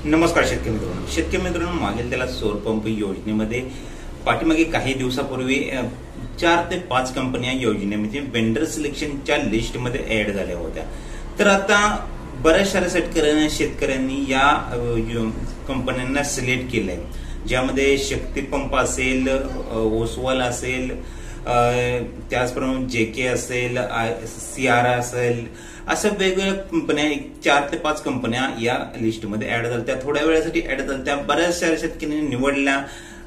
नमस्कार शेतकरी मित्रांनो, मागील त्याला सौर पंप योजनेमध्ये पाठीमागे काही दिवसापूर्वी 4 ते 5 कंपन्या योजनेमध्ये वेंडर सिलेक्शनच्या लिस्टमध्ये ऍड झाल्या होत्या। तर आता बऱ्याचशा शेतकऱ्यांनी या कंपन्यांना सिलेक्ट केलंय, ज्यामध्ये शक्ती पंप असेल, ओसवाल असेल, त्याचप्रमाणे जेके असेल, सियारा असेल, अशा वेगवेगळ्या कंपन्या 4 ते 5 कंपन्या या लिस्टमध्ये ऍड झाल्या। थोड्या वेळासाठी ऍड झाल्या, बऱ्याचशा शेतकऱ्यांनी निवडल्या,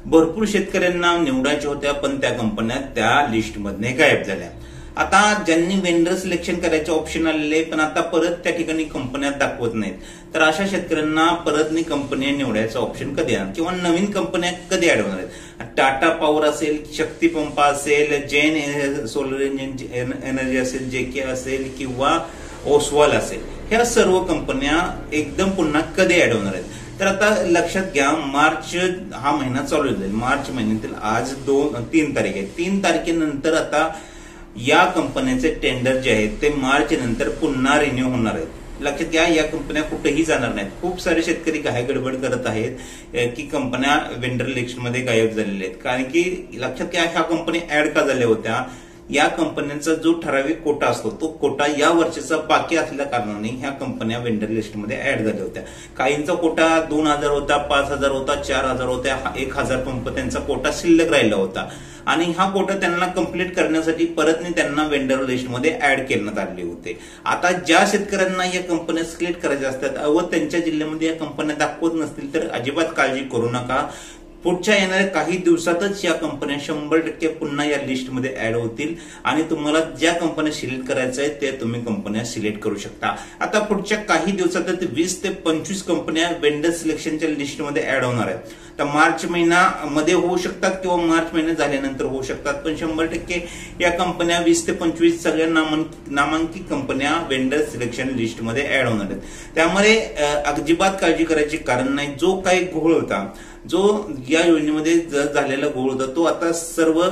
भरपूर शेतकऱ्यांना निवडायच्या होत्या, पण त्या कंपन्या त्या लिस्टमधने गायब झाल्या। आता ज्यांनी वेंडर सिलेक्शन करायचे ऑप्शन आलेले, पण आता परत त्या ठिकाणी कंपन्या दाखवत नाहीत, तर अशा शेतकऱ्यांना परत कंपन्या निवडायचा ऑप्शन कधी येणार किंवा नवीन कंपन्या कधी ऍड होणार आहेत। टाटा पॉवर असेल, शक्ती पंप असेल, जैन सोलर एनर्जी असेल, जेके असेल किंवा ओसवाल असेल, ह्या सर्व कंपन्या एकदम पुन्हा कधी ऍड होणार आहेत। तर आता लक्षात घ्या, मार्च हा महिना चालू जाईल। मार्च महिन्यातील आज 3 तारीख आहे। 3 तारखेनंतर आता या कंपन्यांचे टेंडर जे आहेत ते मार्च नंतर पुन्हा रिन्यू होणार आहेत। लक्षात घ्या, या कंपन्या कुठेही जाणार नाहीत। खूप सारे शेतकरी घाई गडबड करत आहेत की कंपन्या वेंडर लिस्टमध्ये गायब झालेल्या आहेत, कारण की लक्षात घ्या, ह्या कंपन्या ऍड का झाल्या होत्या, या कंपन्यांचा जो ठराविक कोटा असतो तो कोटा या वर्षाचा बाकी असल्या कारणाने ह्या कंपन्या वेंडर लिस्टमध्ये ऍड झाल्या होत्या। काहींचा कोटा 2000 होता, 5000 होता, 4000 होत्या, 1000 पंप त्यांचा कोटा शिल्लक राहिला होता आणि हा कोटा त्यांना कंप्लीट करण्यासाठी परत त्यांना वेंडर लिस्टमध्ये ऍड करण्यात आले होते। आता ज्या शेतकऱ्यांना या कंपन्या सिलेक्ट करायच्या असतात व त्यांच्या जिल्ह्यामध्ये या कंपन्या दाखवत नसतील तर अजिबात काळजी करू नका। पुढच्या येणाऱ्या काही दिवसातच या कंपन्या 100% पुन्हा या लिस्टमध्ये ऍड होतील आणि तुम्हाला ज्या कंपन्या सिलेक्ट करायच्या आहेत ते तुम्ही कंपन्या सिलेक्ट करू शकता। आता पुढच्या काही दिवसात 20 ते 25 कंपन्या वेंडर सिलेक्शनच्या लिस्टमध्ये ऍड होणार आहेत। तर मार्च महिन्यामध्ये होऊ शकतात किंवा मार्च महिना झाल्यानंतर होऊ शकतात, पण 100% या कंपन्या 20 ते 25 सगळ्या नामांकित कंपन्या वेंडर सिलेक्शन लिस्टमध्ये ऍड होणार आहेत। त्यामुळे अजिबात काळजी करायची कारण नाही। जो काही घोळ होता, जो या योजनेमध्ये झालेला घोळ होता, तो आता सर्व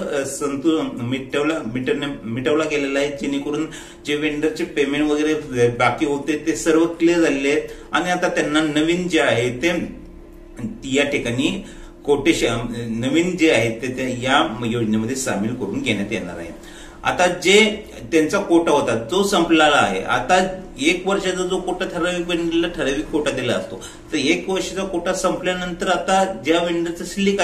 मिटवला गेलेला आहे, जेणेकरून जे वेंडरचे पेमेंट वगैरे बाकी होते ते सर्व क्लिअर झालेले आहेत आणि आता त्यांना नवीन जे आहे ते या ठिकाणी कोटेशन नवीन जे आहेत ते या योजनेमध्ये सामील करून घेण्यात येणार आहे। आता जे त्यांचा कोटा होता जो संपलेला आहे, आता 1 वर्षाचा जो कोटा ठराविक कोटा दिला असतो, तर 1 वर्षाचा कोटा संपल्यानंतर आता ज्या वेंडरचं शिल्लक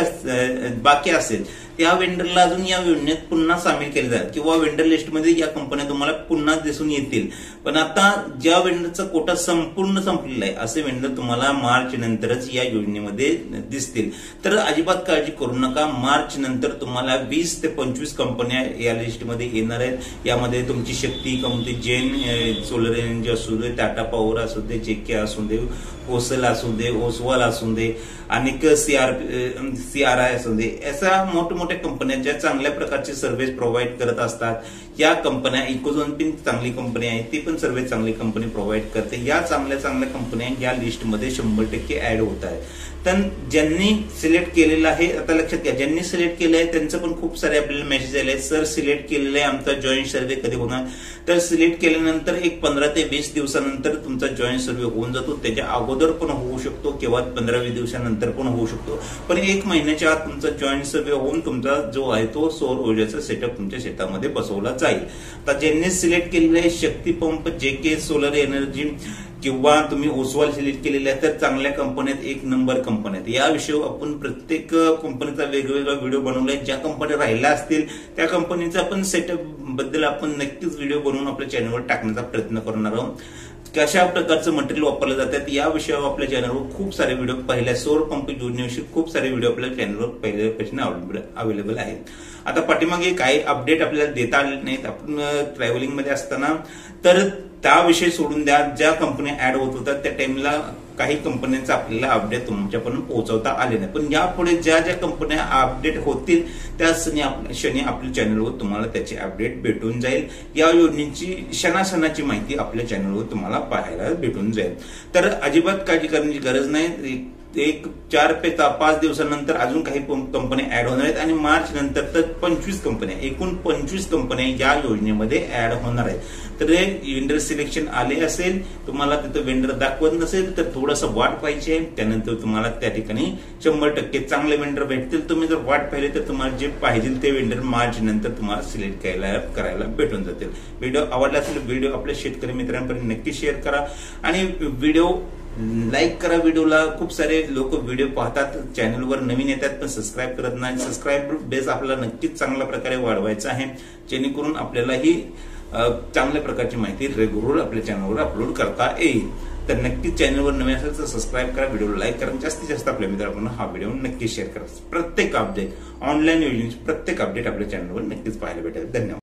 बाकी असेल त्या वेंडरला अजून या योजनेत पुन्हा सामील केले जाईल किंवा वेंडर लिस्टमध्ये या कंपन्या तुम्हाला पुन्हा दिसून येतील। पण आता ज्या वेंडरचा कोटा संपूर्ण संपलेला आहे असे वेंडर तुम्हाला मार्च नंतरच या योजनेमध्ये दिसतील। तर अजिबात काळजी करू नका, मार्च नंतर तुम्हाला 20 ते 25 कंपन्या या लिस्टमध्ये येणार आहेत। यामध्ये तुमची शक्ती कंपनी, जैन सोलर एनर्जी असू दे, टाटा पॉवर असू दे, जेके असू दे, ओसल असू दे, ओसवाल असू दे, अनेक सियारा असू दे, अशा मोठमोठ्या कंपन्या ज्या चांगल्या प्रकारचे सर्व्हिस प्रोव्हाइड करत असतात। या कंपन्या इकोझोन पण चांगली कंपनी आहे, ती पण सर्व्हिस चांगली कंपनी प्रोव्हाइड करते। या चांगल्या कंपन्या या लिस्टमध्ये 100% ऍड होत आहेत। तर ज्यांनी सिलेक्ट केलेलं आहे, आता लक्षात घ्या, ज्यांनी सिलेक्ट केलं आहे त्यांचं पण खूप सारे आपल्याला मेसेज आले, सर सिलेक्ट केलेलं आहे, आमचा जॉईंट सर्व्हे कधी होणार? तर सिलेक्ट केल्यानंतर एक 15 ते 20 दिवसानंतर तुमचा जॉईंट सर्व्हे होऊन जातो। त्याच्या अगोदर पण होऊ शकतो किंवा 15-20 दिवसानंतर पण होऊ शकतो, पण 1 महिन्याच्या आत तुमचा जॉईंट सर्व्हे होऊन तुमचा जो आहे तो सौर ऊर्जेचा सेटअप तुमच्या शेतामध्ये बसवला जाईल। आता ज्यांनी सिलेक्ट केलेलं आहे शक्ती पंप, जेके सोलर एनर्जी किंवा तुम्ही ओसवाल सिलेक्ट केलेले आहे, तर चांगल्या कंपन्यात 1 नंबर कंपन्यात या विषयी आपण प्रत्येक कंपनीचा वेगवेगळा व्हिडिओ बनवलाय। ज्या कंपन्या राहिल्या असतील त्या कंपनीचा आपण सेटअप बद्दल आपण नक्कीच व्हिडिओ बनवून आपल्या चॅनलवर टाकण्याचा प्रयत्न करणार आहोत। कशा प्रकारचं मटेरियल वापरलं जातात या विषयावर आपल्या चॅनलवर खूप सारे व्हिडिओ, पहिल्या सौर पंप योजनेविषयी खूप सारे व्हिडिओ आपल्या चॅनलवर पहिल्यापासून अवेलेबल आहेत। आता पाठीमागे काही अपडेट आपल्याला देता आले नाहीत आपण ट्रॅव्हलिंग मध्ये असताना, तर त्याविषयी सोडून द्या। ज्या कंपन्या ऍड होत होत्या त्या टाइमला काही कंपन्यांचा आपल्याला अपडेट तुमच्यापर्यंत पोहोचवता आले नाही, पण यापुढे ज्या कंपन्या अपडेट होतील त्या क्षणी आपल्या चॅनलवर तुम्हाला त्याचे अपडेट भेटून जाईल। या योजनेची क्षणाक्षणाची माहिती आपल्या चॅनलवर तुम्हाला पाहायला भेटून जाईल। तर अजिबात काळजी करण्याची गरज नाही। एक 4 ते 5 दिवसानंतर अजून काही कंपन्या ऍड होणार आहेत आणि मार्च नंतर तर 25 कंपन्या, एकूण 25 कंपन्या या योजनेमध्ये ऍड होणार आहेत। तर वेंडर सिलेक्शन आले असेल, तुम्हाला तिथं वेंडर दाखवत नसेल तर थोडंसं वाट पाहिजे, त्यानंतर तुम्हाला त्या ठिकाणी 100% चांगले वेंडर भेटतील। तुम्ही जर वाट पाहिली तर तुम्हाला जे पाहिजे ते वेंडर मार्च नंतर तुम्हाला सिलेक्ट करायला भेटून जातील। व्हिडिओ आवडला असेल, व्हिडिओ आपल्या शेतकरी मित्रांपर्यंत नक्की शेअर करा आणि व्हिडिओ लाईक करा। व्हिडिओला खूप सारे लोक व्हिडिओ पाहतात, चॅनलवर नवीन येतात पण सबस्क्राईब करत नाही। सबस्क्राईब बेस आपल्याला नक्कीच चांगल्या प्रकारे वाढवायचा आहे, जेणेकरून आपल्यालाही चांगल्या प्रकारची माहिती रेग्युलर आपल्या चॅनलवर अपलोड करता येईल। तर नक्कीच चॅनलवर नवीन असेल तर सबस्क्राईब करा, व्हिडिओला लाईक करा, जास्तीत जास्त आपल्या मित्रांना हा व्हिडिओ नक्की शेअर करा। प्रत्येक अपडेट, ऑनलाईन योजनेची प्रत्येक अपडेट आपल्या चॅनलवर नक्कीच पाहायला भेटेल। धन्यवाद।